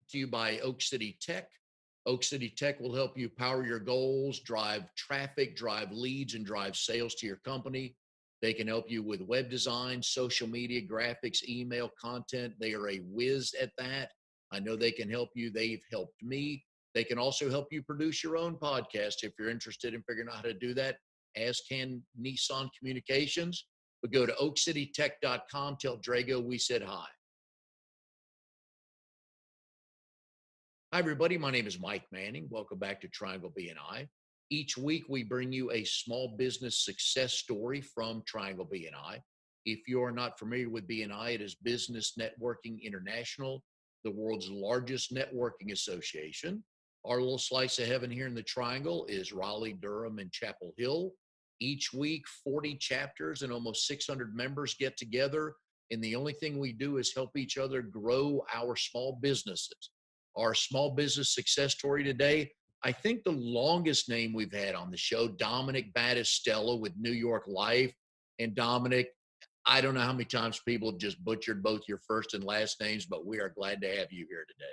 to you by Oak City Tech. Oak City Tech will help you power your goals, drive traffic, drive leads, and drive sales to your company. They can help you with web design, social media, graphics, email content. They are a whiz at that. I know they can help you. They've helped me. They can also help you produce your own podcast if you're interested in figuring out how to do that, as can Nissan Communications. But go to oakcitytech.com. Tell Drago we said hi. Hi, everybody. My name is Mike Manning. Welcome back to Triangle BNI. Each week, we bring you a small business success story from Triangle BNI. If you're not familiar with BNI, it is Business Networking International, the world's largest networking association. Our little slice of heaven here in the Triangle is Raleigh, Durham, and Chapel Hill. Each week, 40 chapters and almost 600 members get together. And the only thing we do is help each other grow our small businesses. Our small business success story today, I think the longest name we've had on the show, Domenic Battistella with New York Life. And Domenic, I don't know how many times people have just butchered both your first and last names, but we are glad to have you here today.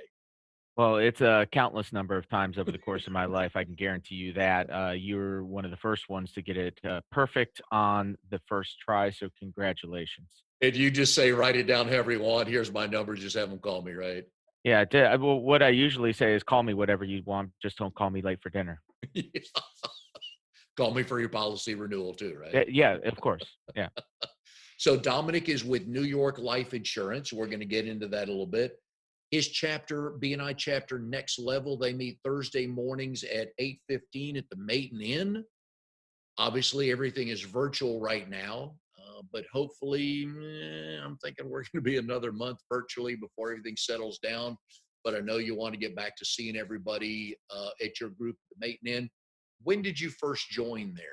Well, it's a countless number of times over the course of my life. I can guarantee you that. You're one of the first ones to get it perfect on the first try. So congratulations. And you just say, write it down however you want. Here's my number. Just have them call me, right? Yeah. Well, what I usually say is call me whatever you want. Just don't call me late for dinner. Call me for your policy renewal too, right? Yeah, of course. Yeah. So Domenic is with New York Life Insurance. We're going to get into that a little bit. His chapter, BNI chapter Next Level, they meet Thursday mornings at 8:15 at the Maiden Inn. Obviously, everything is virtual right now, but hopefully, I'm thinking we're going to be another month virtually before everything settles down. But I know you want to get back to seeing everybody at your group at the Maiden Inn. When did you first join there?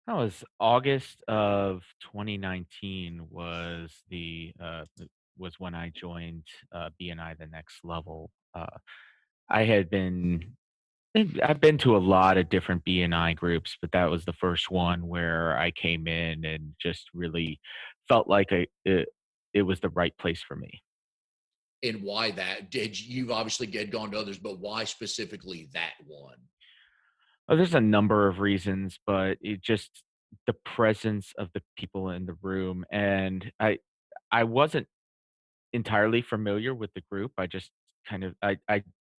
That was August of 2019 was when I joined BNI the next level. I had been I've been to a lot of different BNI groups, but that was the first one where I came in and just really felt like it was the right place for me. And why that? Did you've obviously get gone to others, but why specifically that one? There's a number of reasons, but it just the presence of the people in the room, and I wasn't entirely familiar with the group. I just kind of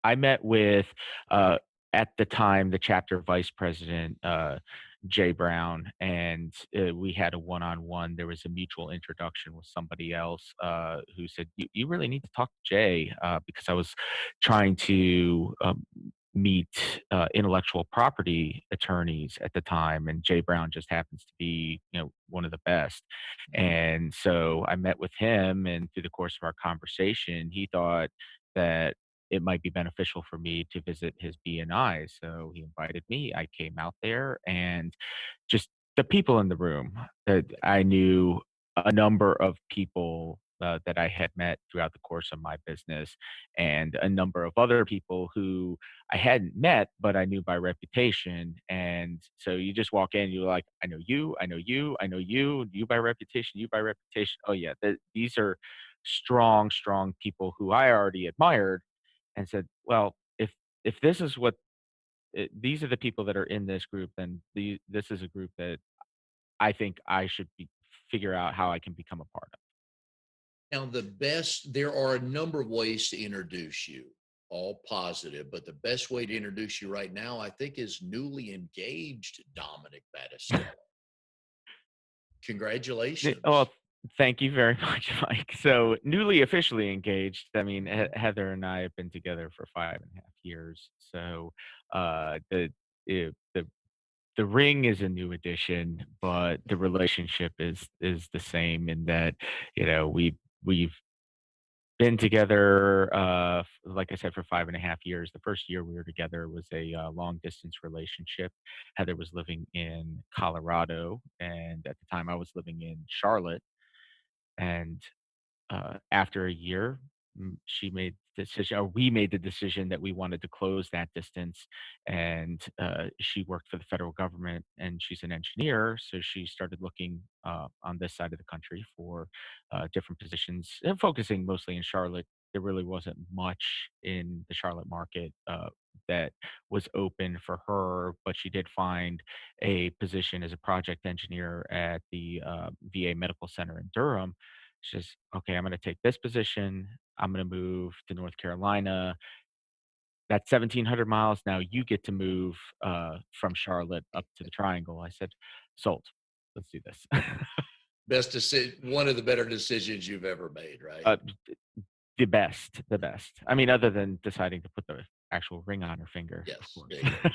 I met with uh at the time the chapter vice president Jay Brown, and we had a one-on-one. There was a mutual introduction with somebody else who said you really need to talk to Jay, because I was trying to meet intellectual property attorneys at the time, and Jay Brown just happens to be one of the best. And so I met with him, and through the course of our conversation, he thought that it might be beneficial for me to visit his BNI. So he invited me. I came out there, and just the people in the room that I knew a number of people that I had met throughout the course of my business, and a number of other people who I hadn't met, but I knew by reputation. And so you just walk in, you're like, I know you, I know you, I know you, you by reputation, you by reputation. Oh yeah, these are strong, strong people who I already admired, and said, well, if this is what these are the people that are in this group, then this is a group that I think I should figure out how I can become a part of. Now, there are a number of ways to introduce you, all positive, but the best way to introduce you right now, I think, is newly engaged Domenic Battistella. Oh, Congratulations. thank you very much, Mike. So newly officially engaged. I mean, Heather and I have been together for 5.5 years. So the the ring is a new addition, but the relationship is the same in that we've been together, like I said, for 5.5 years. The first year we were together was a long distance relationship. Heather was living in Colorado, and at the time I was living in Charlotte. And after a year, she made the decision, or we made the decision that we wanted to close that distance. And she worked for the federal government, and she's an engineer, so she started looking on this side of the country for different positions, focusing mostly in Charlotte. there really wasn't much in the Charlotte market that was open for her, but she did find a position as a project engineer at the VA Medical Center in Durham. She says, "Okay, I'm going to take this position. I'm going to move to North Carolina. That's 1,700 miles. Now you get to move from Charlotte up to the Triangle." I said, "Sold. Let's do this." Best decision, one of the better decisions you've ever made, right? uh, the best, the best. I mean, other than deciding to put the actual ring on her finger, of Yes, course. there you go.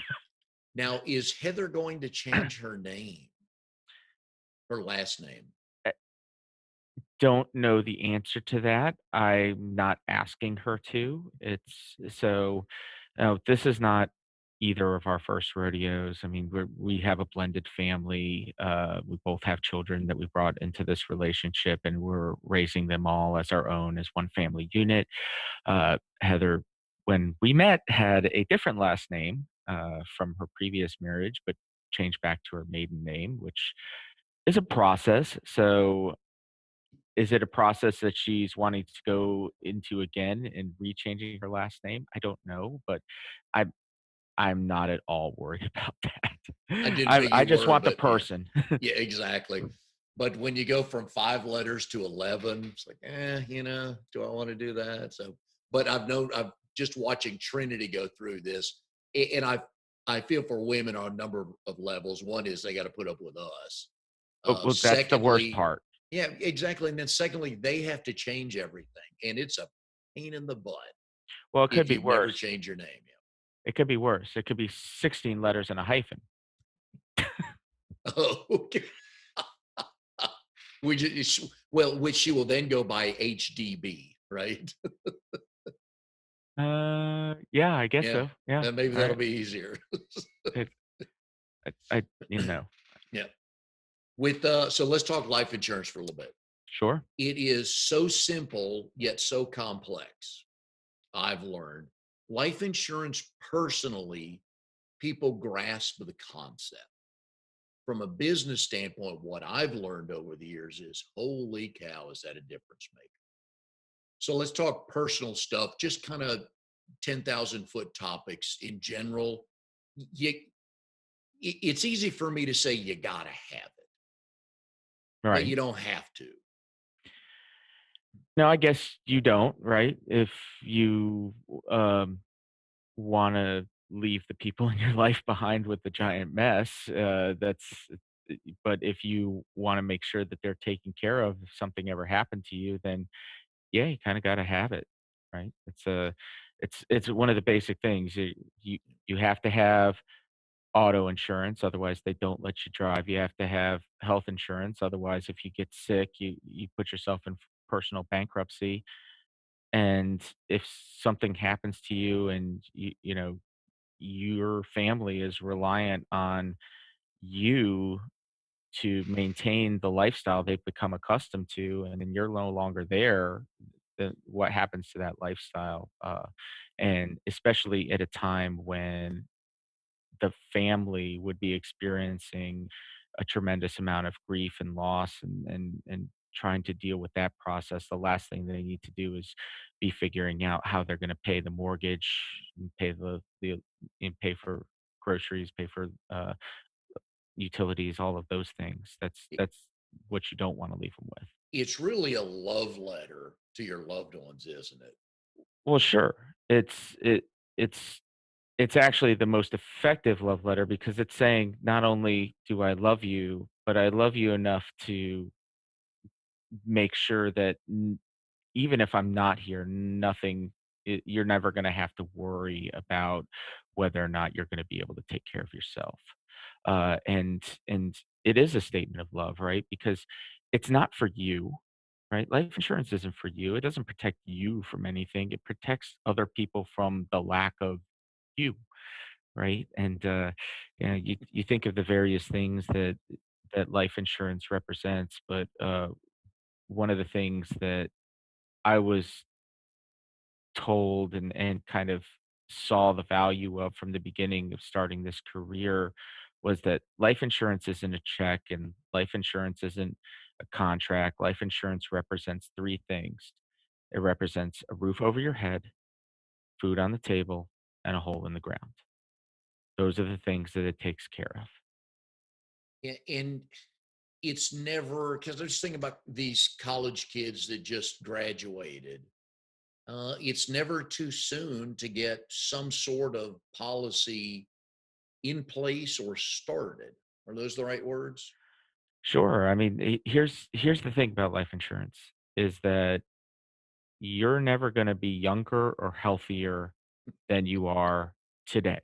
Now, is Heather going to change her name, her last name? Don't know the answer to that. I'm not asking her to. This is not either of our first rodeos. I mean, we have a blended family. We both have children that we brought into this relationship, and we're raising them all as our own, as one family unit. Heather, when we met, had a different last name from her previous marriage, but changed back to her maiden name, which is a process. So is it a process that she's wanting to go into again and rechanging her last name? I don't know, but I'm I'm not at all worried about I that. didn't think I you just were, want the but yeah, person. yeah, exactly. But when you go from 5 letters to 11, it's like, do I want to do that? So, but I'm just watching Trinity go through this, and I feel for women on a number of levels. One is they got to put up with us. Well, that's the worst Secondly, part. yeah, exactly. And then secondly, they have to change everything, and it's a pain in the butt Well, it could if be you've never worse. changed your name. It could be worse. It could be 16 letters and a hyphen. Yeah. Oh, okay. Which she will then go by HDB, right? Yeah, I guess Yeah, so. Yeah. and maybe All that'll right. be easier. It, I Yeah. So let's talk life insurance for a little bit. sure. It is so simple yet so complex. I've learned life insurance personally, people grasp the concept. From a business standpoint, what I've learned over the years is holy cow, is that a difference maker? So let's talk personal stuff, just kind of 10,000-foot topics in general. You, it's easy for me to say you got to have it, but Right. you don't have to. No, I guess you don't, right? If you um want to leave the people in your life behind with the giant mess, but if you want to make sure that they're taken care of if something ever happened to you, then yeah, you kind of got to have it, right? It's one of the basic things. You have to have auto insurance, otherwise they don't let you drive. You have to have health insurance, otherwise if you get sick, you put yourself in personal bankruptcy. And if something happens to you and your family is reliant on you to maintain the lifestyle they've become accustomed to, and then you're no longer there, then what happens to that lifestyle? And especially at a time when the family would be experiencing a tremendous amount of grief and loss, and trying to deal with that process, the last thing they need to do is be figuring out how they're going to pay the mortgage and pay the and pay for groceries, pay for utilities, all of those things. That's what you don't want to leave them with. It's really a love letter to your loved ones, isn't it? Well, sure. It's it's actually the most effective love letter because it's saying not only do I love you, but I love you enough to make sure that even if I'm not here, you're never going to have to worry about whether or not you're going to be able to take care of yourself. And it is a statement of love, right? Because it's not for you, right? Life insurance isn't for you. It doesn't protect you from anything. It protects other people from the lack of you, right? And you think of the various things that life insurance represents, but one of the things that I was told and kind of saw the value of from the beginning of starting this career was that life insurance isn't a check and life insurance isn't a contract. Life insurance represents three things. It represents a roof over your head, food on the table, and a hole in the ground. Those are the things that it takes care of. And it's never because I was thinking about these college kids that just graduated. It's never too soon to get some sort of policy in place or started. Are those the right words? Sure. I mean, here's the thing about life insurance is that you're never going to be younger or healthier than you are today.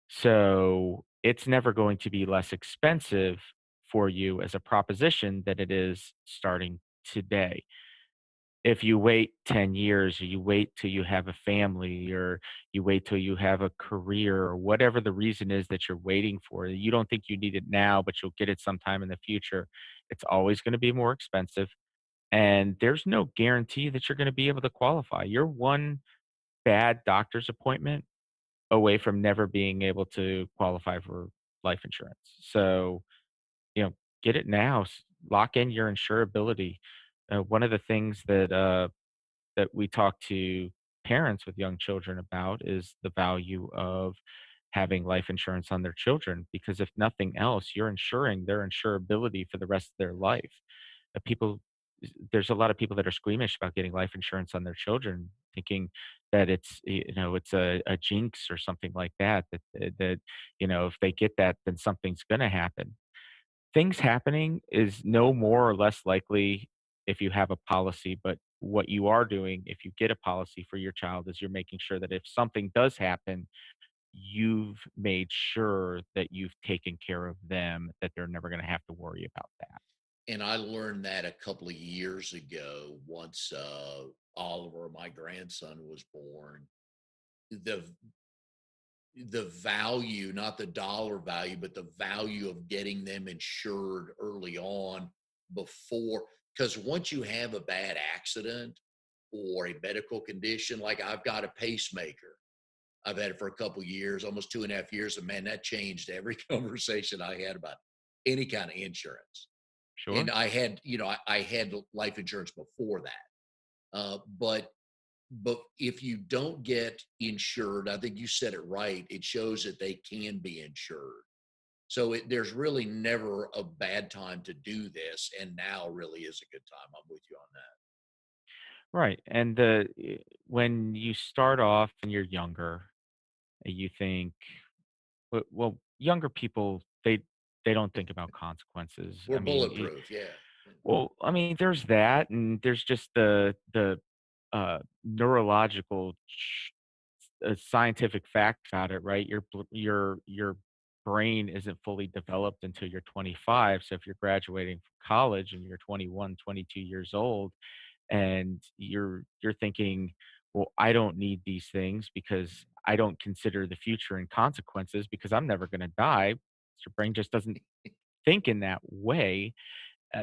So it's never going to be less expensive for you as a proposition than it is starting today. If you wait 10 years or you wait till you have a family or you wait till you have a career or whatever the reason is that you're waiting for, you don't think you need it now, but you'll get it sometime in the future, it's always going to be more expensive. And there's no guarantee that you're going to be able to qualify. You're one bad doctor's appointment away from never being able to qualify for life insurance. So, get it now. Lock in your insurability. One of the things that we talk to parents with young children about is the value of having life insurance on their children because if nothing else, you're ensuring their insurability for the rest of their life. People, there's a lot of people that are squeamish about getting life insurance on their children, thinking that it's a jinx or something like that. That if they get that, then something's going to happen. Things happening is no more or less likely if you have a policy, but what you are doing if you get a policy for your child is you're making sure that if something does happen, you've made sure that you've taken care of them, that they're never going to have to worry about that. And I learned that a couple of years ago once Oliver, my grandson, was born. The the value, not the dollar value, but the value of getting them insured early on before, because once you have a bad accident or a medical condition, like I've got a pacemaker, I've had it for a couple of years, almost 2.5 years, and man, that changed every conversation I had about any kind of insurance. And Sure. I had life insurance before that. But if you don't get insured, I think you said it right. It shows that they can be insured. So there's really never a bad time to do this, and now really is a good time. I'm with you on that. Right. And when you start off and you're younger, you think, well, younger people, they don't think about consequences. We're bulletproof, yeah. Well, I mean, there's that, and there's just the neurological scientific fact about it, right? Your brain isn't fully developed until you're 25. So if you're graduating from college and you're 21, 22 years old, and you're thinking, well, I don't need these things because I don't consider the future and consequences because I'm never going to die. Your brain just doesn't think in that way. Uh,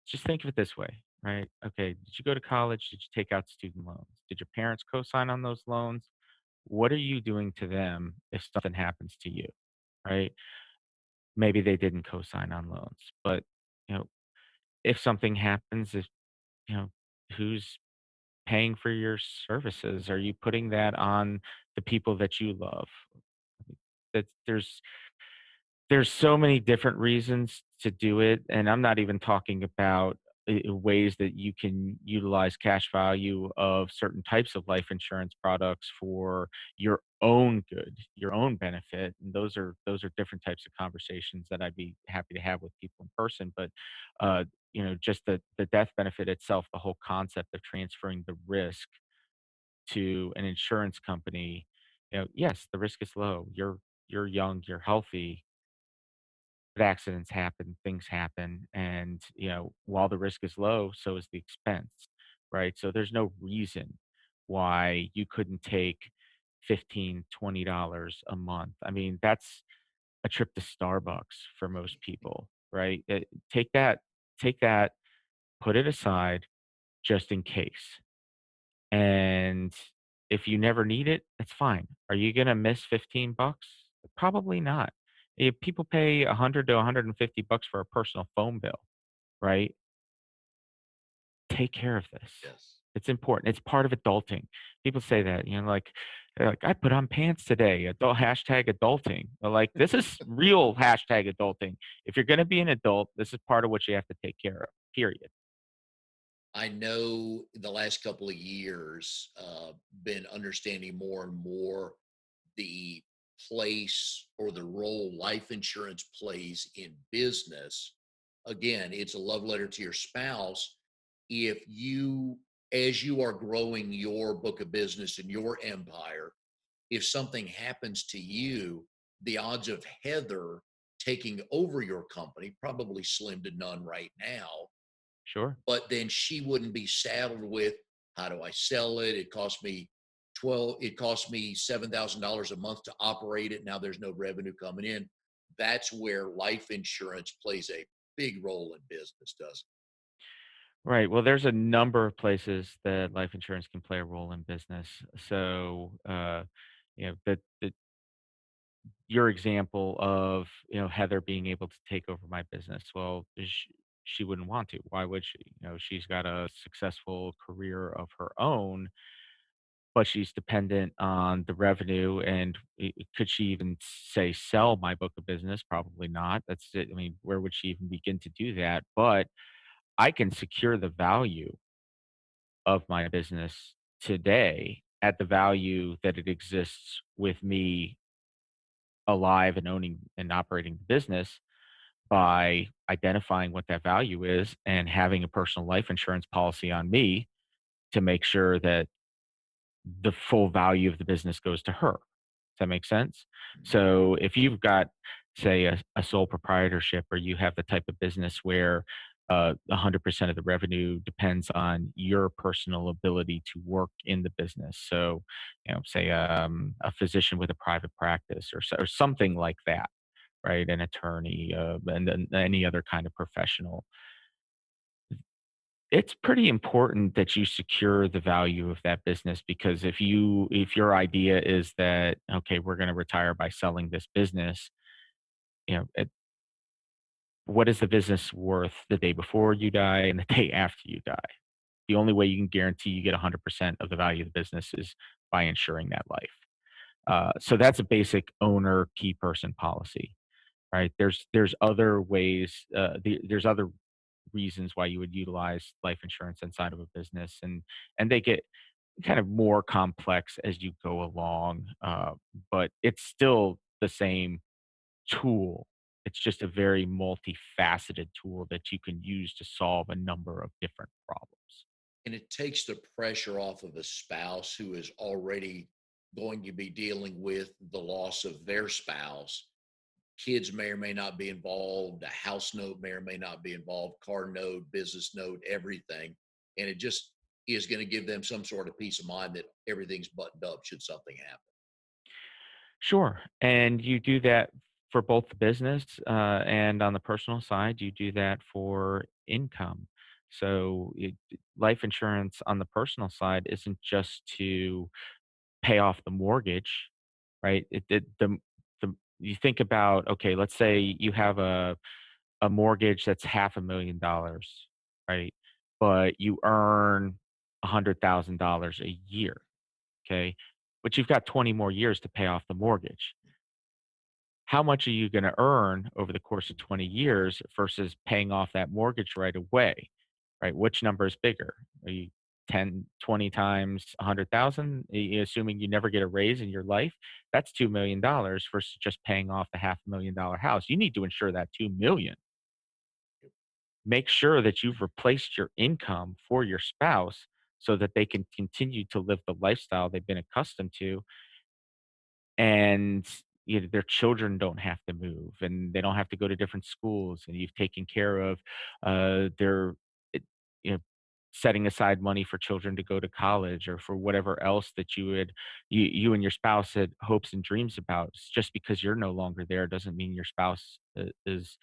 just think of it this way, right? Okay, did you go to college? Did you take out student loans? Did your parents co-sign on those loans? What are you doing to them if something happens to you, right? Maybe they didn't co-sign on loans, but you know, if something happens, if you know, who's paying for your services? Are you putting that on the people that you love? That there's so many different reasons to do it, and I'm not even talking about ways that you can utilize cash value of certain types of life insurance products for your own good, your own benefit, and those are different types of conversations that I'd be happy to have with people in person. But just the death benefit itself, the whole concept of transferring the risk to an insurance company, yes, the risk is low. You're young, you're healthy, but accidents happen, things happen, and while the risk is low, so is the expense, right? So there's no reason why you couldn't take 15, $20 a month. I mean, that's a trip to Starbucks for most people, right? Take that, put it aside just in case. And if you never need it, that's fine. Are you gonna miss 15 bucks? Probably not. If people pay 100 to 150 bucks for a personal phone bill, right? take care of this. Yes. It's important. It's part of adulting. People say that, like, they're like, I put on pants today. Adult hashtag adulting. But like, this is real hashtag adulting. If you're going to be an adult, this is part of what you have to take care of. Period. I know the last couple of years, been understanding more and more the place or the role life insurance plays in business. Again, it's a love letter to your spouse. If you, as you are growing your book of business and your empire, if something happens to you, the odds of Heather taking over your company probably slim to none right now. Sure. But then she wouldn't be saddled with, how do I sell it? It cost me $7,000 a month to operate it. Now there's no revenue coming in. That's where life insurance plays a big role in business, doesn't Right. Well, there's a number of places that life insurance can play a role in business. So, the your example of, Heather being able to take over my business. Well, she wouldn't want to. Why would she? She's got a successful career of her own, but she's dependent on the revenue. And could she even say sell my book of business? Probably not. That's it. I mean, where would she even begin to do that? But I can secure the value of my business today at the value that it exists with me alive and owning and operating the business by identifying what that value is and having a personal life insurance policy on me to make sure that the full value of the business goes to her. Does that make sense? it? So if you've got, say, a sole proprietorship, or you have the type of business where 100% of the revenue depends on your personal ability to work in the business. So, say a physician with a private practice, or something like that, right? An attorney, and then any other kind of professional. It's pretty important that you secure the value of that business, because if your idea is that, okay, we're going to retire by selling this business, what is the business worth the day before you die and the day after you die? The only way you can guarantee you get 100% of the value of the business is by insuring that life. So that's a basic owner key person policy, right? There's other ways. There's other reasons why you would utilize life insurance inside of a business, and they get kind of more complex as you go along. But it's still the same tool. It's just a very multifaceted tool that you can use to solve a number of different problems. And it takes the pressure off of a spouse who is already going to be dealing with the loss of their spouse. Kids may or may not be involved. A house note may or may not be involved. Car note, business note, everything. And it just is going to give them some sort of peace of mind that everything's buttoned up should something happen. Sure. And you do that for both the business, and on the personal side, you do that for income. So, life insurance on the personal side isn't just to pay off the mortgage, right? You think about, okay, let's say you have a mortgage that's $500,000, right? But you earn $100,000 a year, okay? But you've got 20 more years to pay off the mortgage. How much are you going to earn over the course of 20 years versus paying off that mortgage right away, right? Which number is bigger? Are you 10, 20 times 100,000, assuming you never get a raise in your life? That's $2 million versus just paying off the $500,000 house. You need to insure that 2 million. Make sure that you've replaced your income for your spouse so that they can continue to live the lifestyle they've been accustomed to, and their children don't have to move, and they don't have to go to different schools, and you've taken care of their it- you know setting aside money for children to go to college, or for whatever else that you and your spouse had hopes and dreams about. Just because you're no longer there doesn't mean your spouse is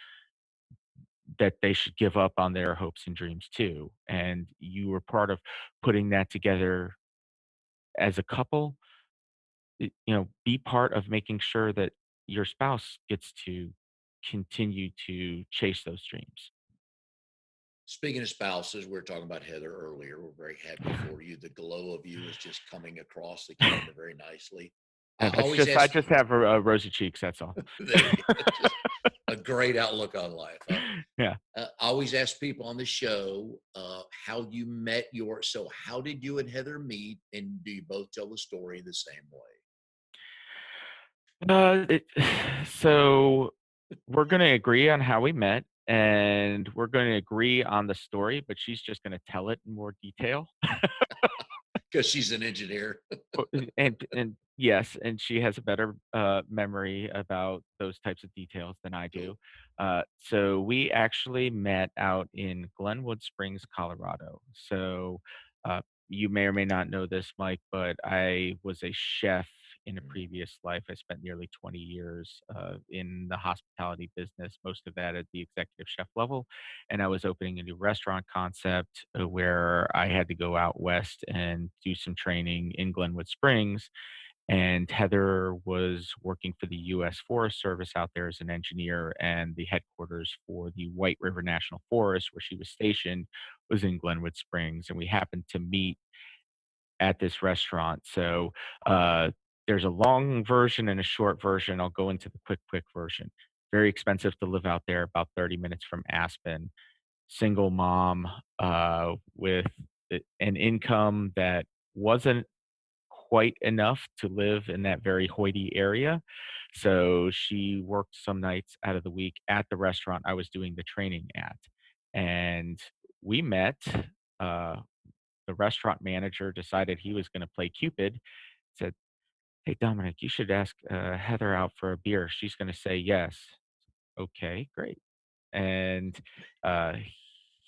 that they should give up on their hopes and dreams too, and you were part of putting that together as a couple. Be part of making sure that your spouse gets to continue to chase those dreams. Speaking of spouses, we were talking about Heather earlier. We're very happy for you. The glow of you is just coming across the camera very nicely. I That's always just I ask, just have rosy cheeks, that's all. there you go, just a great outlook on life. Yeah. I always ask people on the show how you met so how did you and Heather meet? And do you both tell the story the same way? It so we're gonna agree on how we met, and we're gonna agree on the story, but she's just gonna tell it in more detail. Because she's an engineer. And yes, and she has a better, memory about those types of details than I do. Cool. So we actually met out in Glenwood Springs, Colorado. So, you may or may not know this, Mike, but I was a chef in a Mm, previous life. I spent nearly 20 years, in the hospitality business, most of that at the executive chef level, and I was opening a new restaurant concept where I had to go out west and do some training in Glenwood Springs. And Heather was working for the U.S. Forest Service out there as an engineer, and the headquarters for the White River National Forest, where she was stationed, was in Glenwood Springs. And we happened to meet at this restaurant. So uh, there's a long version and a short version. I'll go into the quick version. Very expensive to live out there, about 30 minutes from Aspen, single mom, with an income that wasn't quite enough to live in that very hoity area. So she worked some nights out of the week at the restaurant I was doing the training at. And we met. Uh, the restaurant manager decided he was going to play Cupid, said, "Hey, Dominic, you should ask Heather out for a beer. She's going to say yes." Okay, great. And uh,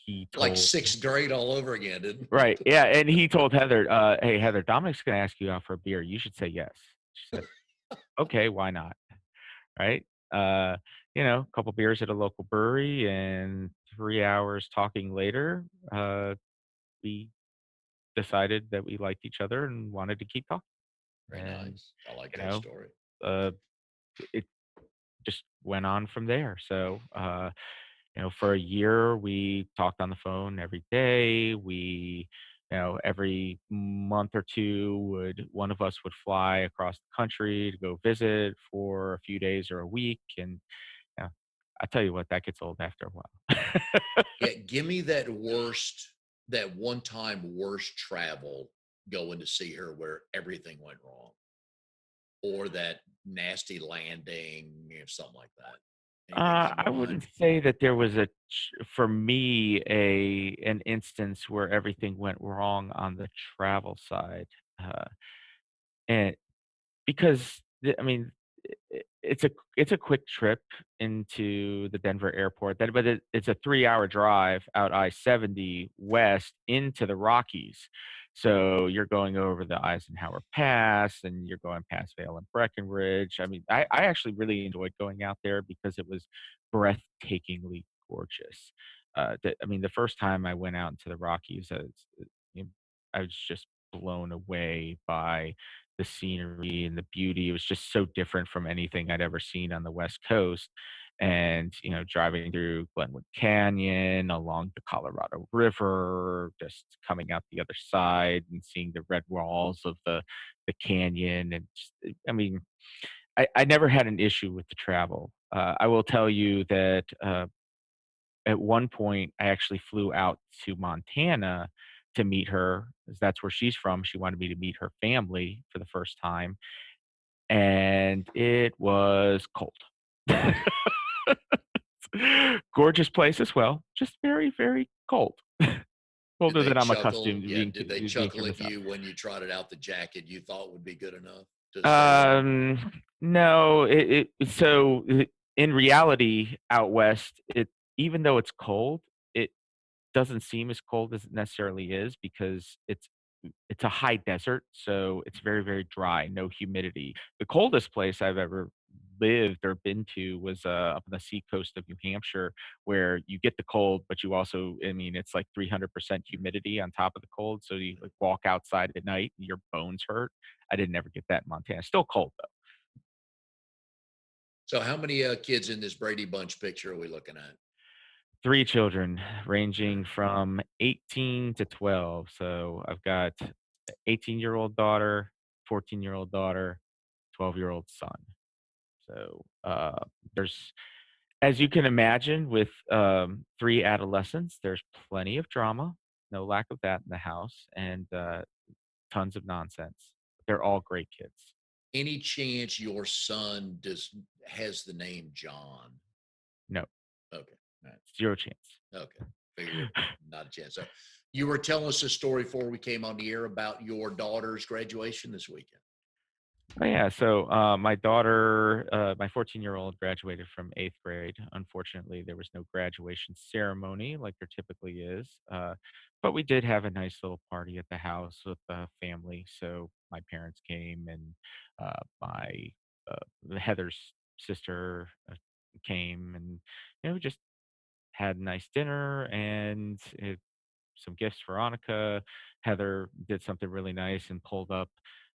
he Like told sixth grade all over again, didn't right, yeah, and he told Heather, "Hey, Heather, Dominic's gonna ask you out for a beer. You should say yes." She said, "Okay, why not?" Right? Uh, a couple beers at a local brewery, and 3 hours talking later, we decided that we liked each other and wanted to keep talking. Very And, nice. I like you that know, story. uh, it just went on from there. So, for a year, we talked on the phone every day. Every month or two, would one of us would fly across the country to go visit for a few days or a week. And yeah, I tell you what, that gets old after a while. Yeah, give me that one time worst travel going to see her where everything went wrong, or that nasty landing, something like that. Anything come to I mind? wouldn't say that there was for me, an instance where everything went wrong on the travel side. Uh, and Because, I mean, it's a quick trip into the Denver airport, but it's a 3-hour drive out I-70 west into the Rockies. So, you're going over the Eisenhower Pass, and you're going past Vail and Breckenridge. I mean, I actually really enjoyed going out there because it was breathtakingly gorgeous. The first time I went out into the Rockies, you know, I was just blown away by the scenery and the beauty. It was just so different from anything I'd ever seen on the West Coast. And, driving through Glenwood Canyon, along the Colorado River, just coming out the other side and seeing the red walls of the canyon. And I never had an issue with the travel. I will tell you that at one point, I actually flew out to Montana to meet her, 'cause that's where she's from. She wanted me to meet her family for the first time, and it was cold. Gorgeous place as well, just very, very cold. Did Colder they than I'm chuckle? accustomed to Yeah, did they being chuckle from the at South. you when you trotted out the jacket you thought would be good enough to stay warm? No, in reality, out west, even though it's cold, it doesn't seem as cold as it necessarily is because it's a high desert, so it's very, very dry, no humidity. The coldest place I've ever lived or been to was, up on the seacoast of New Hampshire, where you get the cold, but you also it's like 300% humidity on top of the cold, so you, like, walk outside at night and your bones hurt. I didn't ever get that in Montana. Still cold, though. So how many kids in this Brady Bunch picture are we looking at? 3 children ranging Okay. from 18 to 12. So I've got 18-year-old daughter, 14-year-old daughter, 12-year-old son. So there's, as you can imagine, with 3 adolescents, there's plenty of drama, no lack of that in the house, and tons of nonsense. They're all great kids. Any chance your son does has the name John? No, Okay. All right. 0 chance. Okay. Figured not a chance. So you were telling us a story before we came on the air about your daughter's graduation this weekend. Oh, yeah. So, my daughter, my 14-year-old graduated from 8th grade. Unfortunately, there was no graduation ceremony like there typically is. But we did have a nice little party at the house with the family. So my parents came and my Heather's sister came, and we just had a nice dinner and some gifts for Annika. Heather did something really nice and pulled up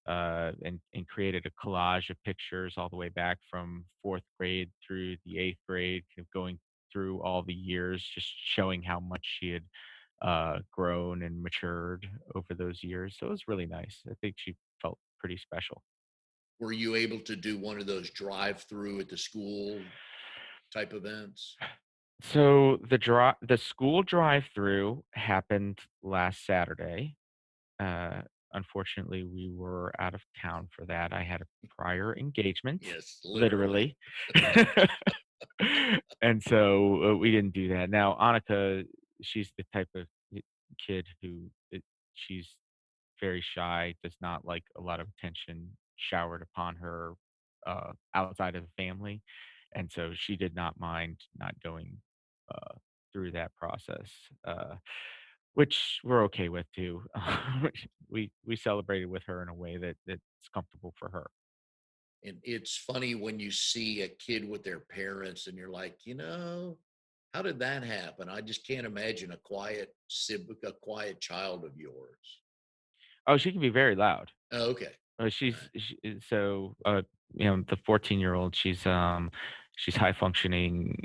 and created a collage of pictures all the way back from 4th grade through the 8th grade, kind of going through all the years, just showing how much she had grown and matured over those years. So it was really nice. I think she felt pretty special. Were you able to do one of those drive-through at the school type events? So the school drive-through happened last Saturday. Uh, Unfortunately, we were out of town for that. I had a prior engagement, Yes, literally. literally. And so, we didn't do that. Now, Annika, she's the type of kid who she's very shy, does not like a lot of attention showered upon her, outside of the family, and so she did not mind not going, uh, through that process, which we're okay with too. We celebrated with her in a way that's comfortable for her. And it's funny when you see a kid with their parents and you're like, how did that happen? I just can't imagine a quiet child of yours. Oh, she can be very loud. Oh, okay. All right. The 14-year-old, she's high functioning,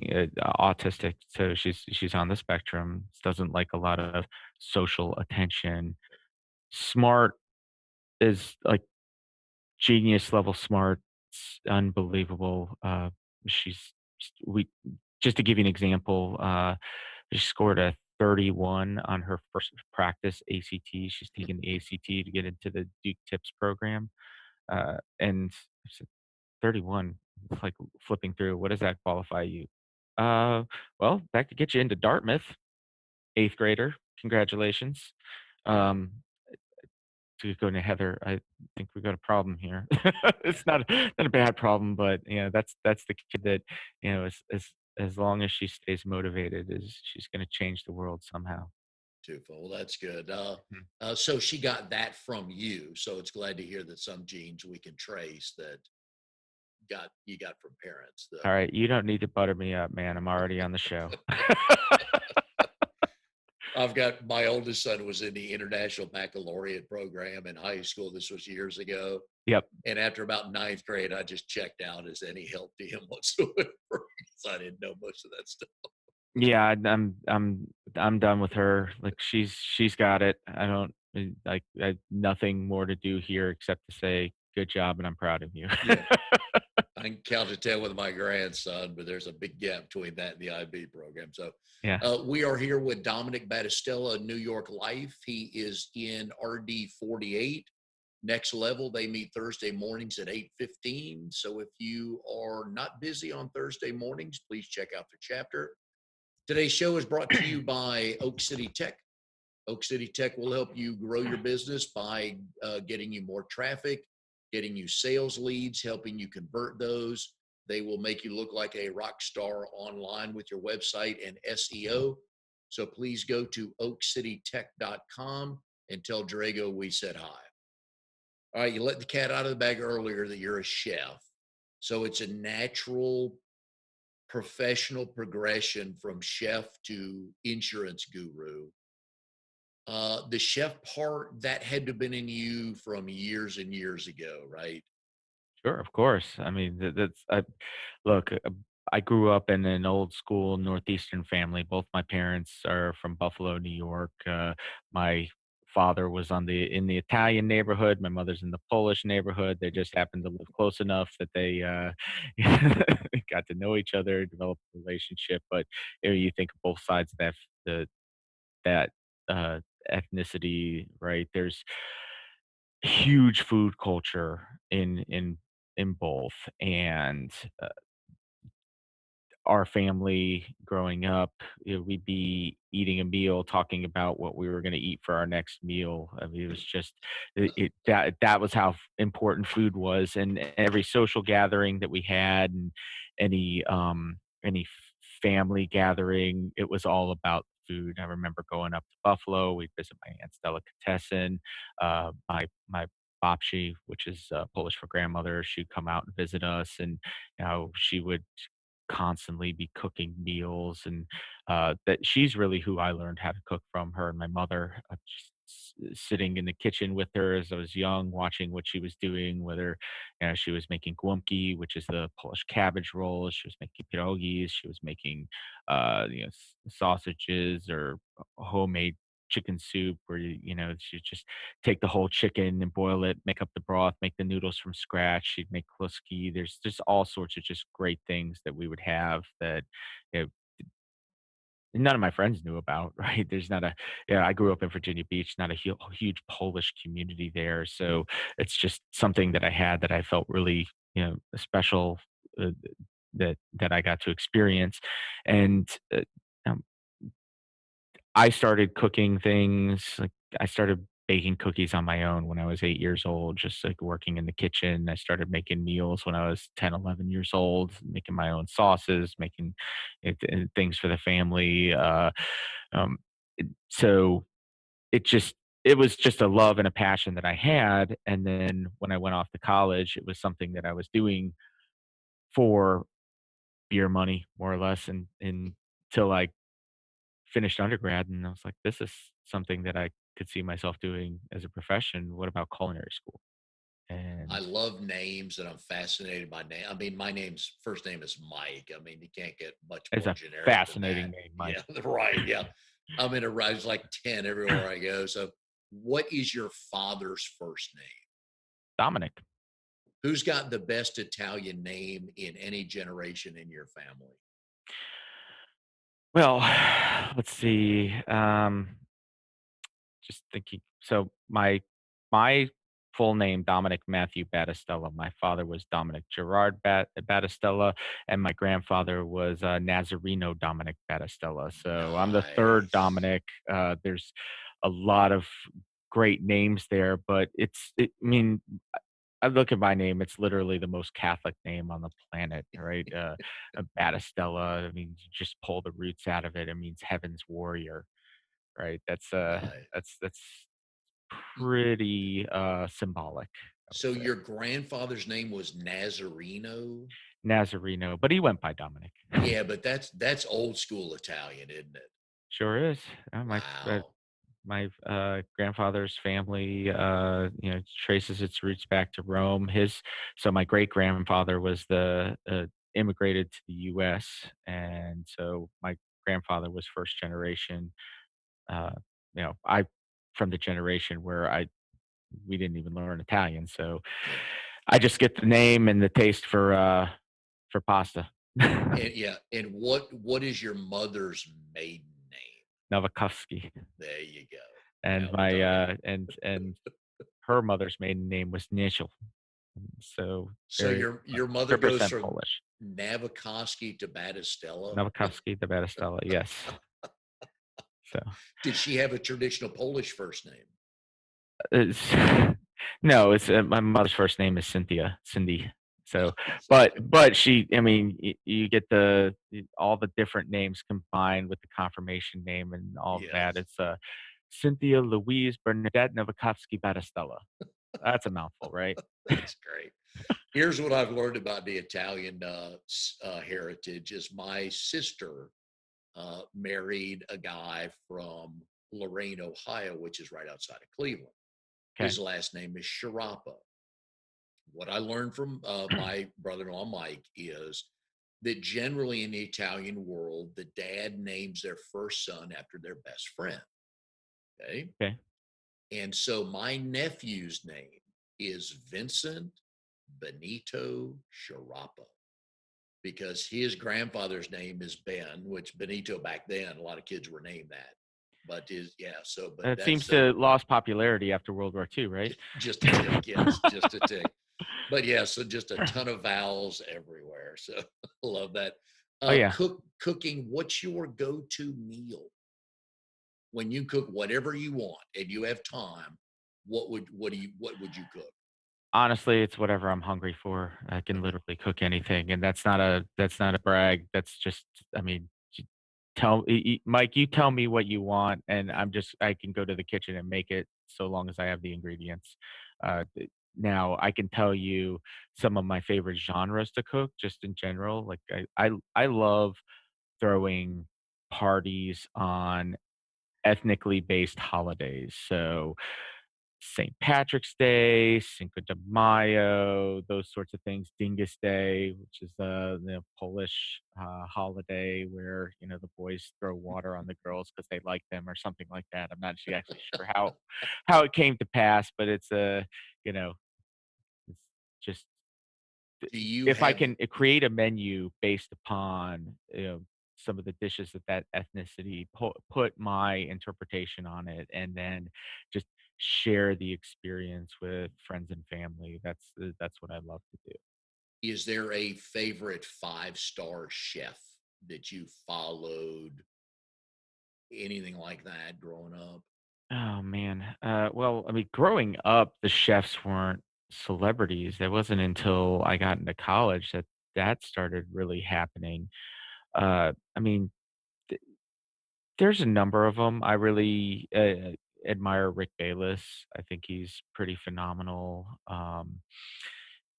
autistic, so she's on the spectrum, doesn't like a lot of social attention. Smart is like genius level smart, unbelievable. She's we Just to give you an example, she scored a 31 on her first practice ACT. She's taking the ACT to get into the Duke Tips program. And I said, 31, it's like flipping through. What does that qualify you? Uh, well, that could get you into Dartmouth, 8th grader. Congratulations. Um, to go to Heather, I think we got a problem here. It's not a bad problem, but that's the kid that, as long as she stays motivated, is she's gonna change the world somehow. Twofold. That's good. Mhm. So she got that from you. So it's glad to hear that some genes we can trace that got you got from parents. All right, you don't need to butter me up, man. I'm already on the show. I've got my oldest son was in the International Baccalaureate program in high school. This was years ago. Yep. And after about ninth grade, I just checked out as any help to him whatsoever because I didn't know most of that stuff. Yeah, I'm done with her. Like she's got it. I don't I nothing more to do here except to say good job and I'm proud of you. Yeah. I can count to 10 with my grandson, but there's a big gap between that and the IB program. So Yeah, we are here with Domenic Battistella, New York Life. He is in RD 48. Next level, they meet Thursday mornings at 8:15. So if you are not busy on Thursday mornings, please check out the chapter. Today's show is brought to you by Oak City Tech. Oak City Tech will help you grow your business by getting you more traffic, getting you sales leads, helping you convert those. They will make you look like a rock star online with your website and SEO. So please go to oakcitytech.com and tell Drago we said hi. All right, you let the cat out of the bag earlier that you're a chef. So it's a natural professional progression from chef to insurance guru. The chef part that had to have been in you from years and years ago, right? sure, of course. I mean, that's I look. I grew up in an old school Northeastern family. Both my parents are from Buffalo, New York. My father was in the Italian neighborhood. My mother's in the Polish neighborhood. They just happened to live close enough that they got to know each other, developed a relationship. But you think of both sides of the that uh, ethnicity, right? There's huge food culture in both, and our family growing up, we'd be eating a meal, talking about what we were going to eat for our next meal. I mean, it was just that was how important food was, and every social gathering that we had, and any family gathering, it was all about food. I remember going up to Buffalo. We'd visit my aunt's delicatessen. My babci, which is Polish for grandmother, she'd come out and visit us, and she would constantly be cooking meals, and that she's really who I learned how to cook from, her and my mother. Just sitting in the kitchen with her as I was young, watching what she was doing, whether she was making głąbki, which is the Polish cabbage rolls, she was making pierogies, she was making sausages, or homemade chicken soup, where she just take the whole chicken and boil it, make up the broth, make the noodles from scratch. She'd make kluski. There's just all sorts of just great things that we would have that you know, none of my friends knew about, right? There's not a, yeah, I grew up in Virginia Beach, not a huge Polish community there. So it's just something that I had that I felt really, special, uh, that I got to experience. And um, I started cooking things, like, I started baking cookies on my own when I was 8 years old, just, like, working in the kitchen. I started making meals when I was 10, 11 years old, making my own sauces, making things for the family, um, so it just it was just a love and a passion that I had, and then when I went off to college, it was something that I was doing for beer money, more or less, and until I finished undergrad, and I was like, "This is something that I could see myself doing as a profession. What about culinary school?" I And love names and I'm fascinated by name. I mean, my name's first name is Mike. I mean, you can't get much it's more a generic than fascinating that. name, Mike. Yeah, right. Yeah. I'm in a rise like 10 everywhere I go. So, what is your father's first name? Dominic. Who's got the best Italian name in any generation in your family? Well, let's see, just thinking. So my full name, Dominic Matthew Battistella. My father was Dominic Gerard Battistella, and my grandfather was Nazareno Dominic Battistella. So I'm the third Nice. Dominic. There's a lot of great names there, but I mean, I look at my name, it's literally the most Catholic name on the planet, right? Battistella, I mean, you just pull the roots out of it. It means heaven's warrior, right? Right. That's Y- pretty symbolic, I would So, say. your grandfather's name was Nazareno? Nazareno, but he went by Dominic. Yeah, but that's old school Italian, isn't it? Sure is. Wow. My grandfather's family, traces its roots back to Rome. So my great grandfather was the immigrated to the U.S., and so my grandfather was first generation. Uh, I from the generation where I we didn't even learn Italian, so Yeah. I just get the name and the taste for pasta. And yeah, and what is your mother's maiden name? Novakovsky. There you go. And Now we're talking. and her mother's maiden name was Nichol, so So very your mother goes 100% from Polish. Navikoski to Battistella. Novikowski de Battistella, yes. So, Did she have a traditional Polish first name? it's no, it's, my mother's first name is Cindy. So, but Okay. she, I mean, you get all the different names combined with the confirmation name and all of that. Yes, It's, Cynthia Louise Bernadette Novikowski Battistella. That's a mouthful, right? that's great. Here's what I've learned about the Italian heritage: is my sister married a guy from Lorain, Ohio, which is right outside of Cleveland. Okay. His last name is Sharapa. What I learned from my brother-in-law Mike is that generally in the Italian world, the dad names their first son after their best friend. Okay. Okay. And so my nephew's name is Vincent Benito Sciarappa because his grandfather's name is Ben, which Benito back then, a lot of kids were named that. But but It seems that's to lost popularity after World War II, right? just a tick. Yes, just a tick. But yeah, so just a ton of vowels everywhere. So love that. Oh, yeah. Cooking, what's your go-to meal? When you cook whatever you want and you have time, what would you cook? Honestly, it's whatever I'm hungry for. I can Okay. literally cook anything, and that's not a brag. That's just, I mean, Mike, you tell me what you want, and I can go to the kitchen and make it so long as I have the ingredients. Now I can tell you some of my favorite genres to cook, just in general. Like I love throwing parties on ethnically based holidays. So St. Patrick's Day, Cinco de Mayo, those sorts of things. Dingus Day, which is the Polish holiday where the boys throw water on the girls because they like them or something like that. I'm not actually sure how it came to pass, but you know it's just Do you if I have can create a menu based upon some of the dishes of that ethnicity, put my interpretation on it, and then just share the experience with friends and family. That's what I love to do. is there a favorite five-star chef that you followed? Anything like that growing up? Oh man. Well, I mean, growing up, the chefs weren't celebrities. It wasn't until I got into college that started really happening. I mean, there's a number of them. I really, admire Rick Bayless. I think he's pretty phenomenal.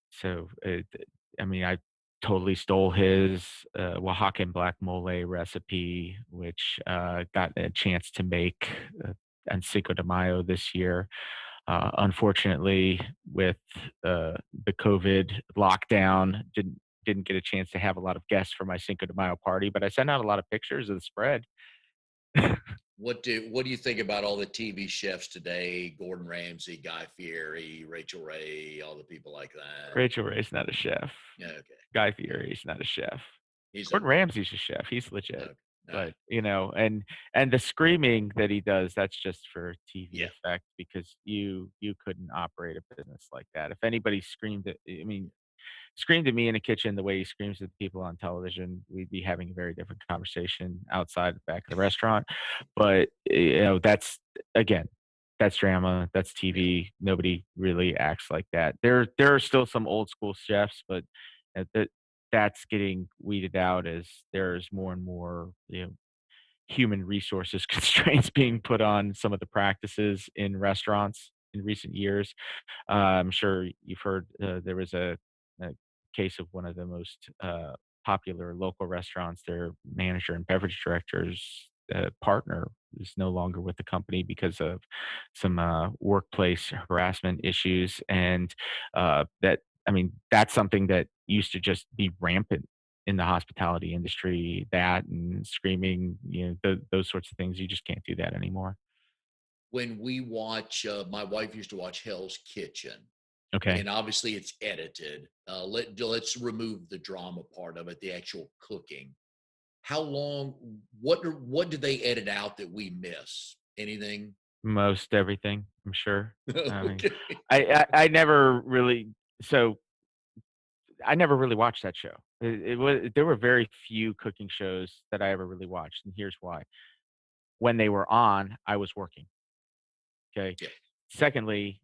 So, I mean, I totally stole his, Oaxacan black mole recipe, which, got a chance to make, on Cinco de Mayo this year. Unfortunately, with, the COVID lockdown, didn't get a chance to have a lot of guests for my Cinco de Mayo party, but I sent out a lot of pictures of the spread. What do you think about all the TV chefs today? Gordon Ramsay, Guy Fieri, Rachel Ray, all the people like that. Rachel Ray's not a chef. Yeah, okay. Guy Yeah, Fieri's not a chef. he's Gordon okay. Ramsay's a chef. He's legit. Okay. All right. But, and the screaming that he does, that's just for TV Yeah, effect because you couldn't operate a business like that. If anybody screamed at I mean, screamed at me in the kitchen the way he screams at people on television, we'd be having a very different conversation outside the back of the restaurant. But that's again, that's drama, that's yeah. TV. Nobody really acts like that. There are still some old school chefs, but that's getting weeded out as there's more and more human resources constraints being put on some of the practices in restaurants in recent years. I'm sure you've heard there was a case of one of the most popular local restaurants. Their manager and beverage director's partner is no longer with the company because of some workplace harassment issues, and I mean, that's something that used to just be rampant in the hospitality industry. That and screaming, those sorts of things. You just can't do that anymore. When we watch, my wife used to watch Hell's Kitchen, Okay. and obviously it's edited. Let's remove the drama part of it, the actual cooking. How long? What do they edit out that we miss? Anything? Most everything, I'm sure. I mean, Okay. I never really so I never really watched that show. It was there were very few cooking shows that I ever really watched, and here's why. When they were on, I was working, okay? Yeah. Secondly,